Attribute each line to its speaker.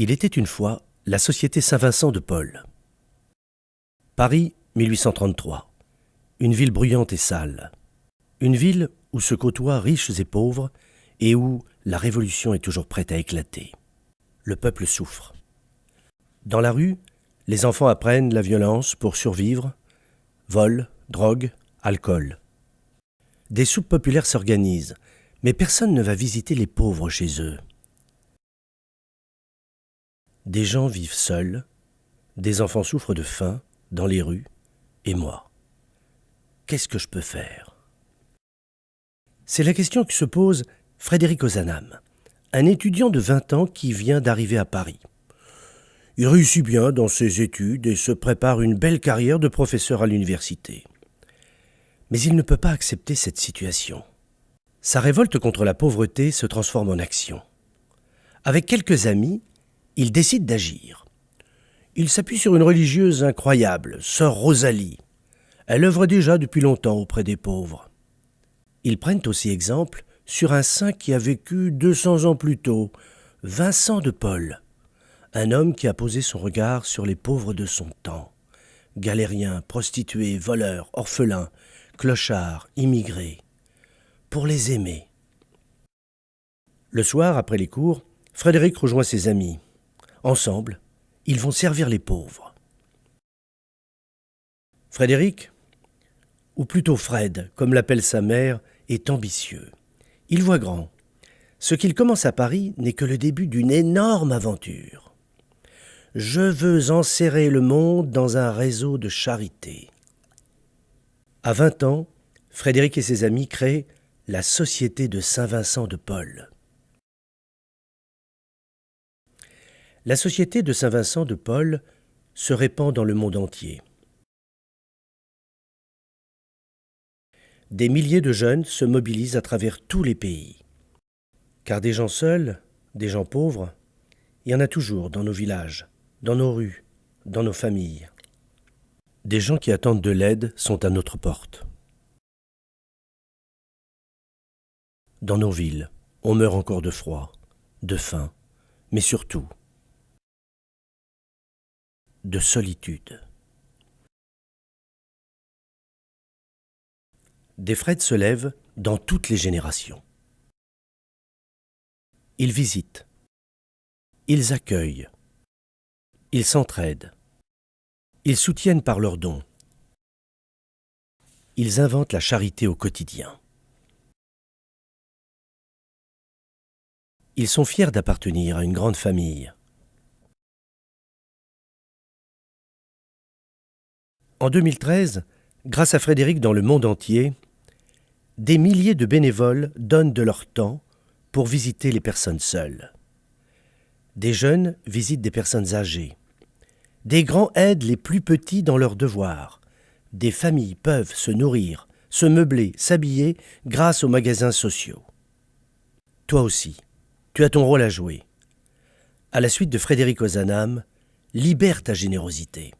Speaker 1: Il était une fois la Société Saint-Vincent de Paul. Paris, 1833. Une ville bruyante et sale. Une ville où se côtoient riches et pauvres et où la révolution est toujours prête à éclater. Le peuple souffre. Dans la rue, les enfants apprennent la violence pour survivre. Vol, drogue, alcool. Des soupes populaires s'organisent, mais personne ne va visiter les pauvres chez eux. Des gens vivent seuls, des enfants souffrent de faim dans les rues, et moi, qu'est-ce que je peux faire? C'est la question que se pose Frédéric Ozanam, un étudiant de 20 ans qui vient d'arriver à Paris. Il réussit bien dans ses études et se prépare une belle carrière de professeur à l'université. Mais il ne peut pas accepter cette situation. Sa révolte contre la pauvreté se transforme en action. Avec quelques amis, il décide d'agir. Il s'appuie sur une religieuse incroyable, sœur Rosalie. Elle œuvre déjà depuis longtemps auprès des pauvres. Ils prennent aussi exemple sur un saint qui a vécu 200 ans plus tôt, Vincent de Paul, un homme qui a posé son regard sur les pauvres de son temps, galériens, prostituées, voleurs, orphelins, clochards, immigrés, pour les aimer. Le soir, après les cours, Frédéric rejoint ses amis. Ensemble, ils vont servir les pauvres. Frédéric, ou plutôt Fred, comme l'appelle sa mère, est ambitieux. Il voit grand. Ce qu'il commence à Paris n'est que le début d'une énorme aventure. Je veux enserrer le monde dans un réseau de charité. À 20 ans, Frédéric et ses amis créent la Société de Saint-Vincent de Paul. La Société de Saint-Vincent de Paul se répand dans le monde entier. Des milliers de jeunes se mobilisent à travers tous les pays. Car des gens seuls, des gens pauvres, il y en a toujours dans nos villages, dans nos rues, dans nos familles. Des gens qui attendent de l'aide sont à notre porte. Dans nos villes, on meurt encore de froid, de faim, mais surtout de solitude. Des Fred se lèvent dans toutes les générations. Ils visitent, ils accueillent, ils s'entraident, ils soutiennent par leurs dons. Ils inventent la charité au quotidien. Ils sont fiers d'appartenir à une grande famille. En 2013, grâce à Frédéric dans le monde entier, des milliers de bénévoles donnent de leur temps pour visiter les personnes seules. Des jeunes visitent des personnes âgées. Des grands aident les plus petits dans leurs devoirs. Des familles peuvent se nourrir, se meubler, s'habiller grâce aux magasins sociaux. Toi aussi, tu as ton rôle à jouer. À la suite de Frédéric Ozanam, libère ta générosité.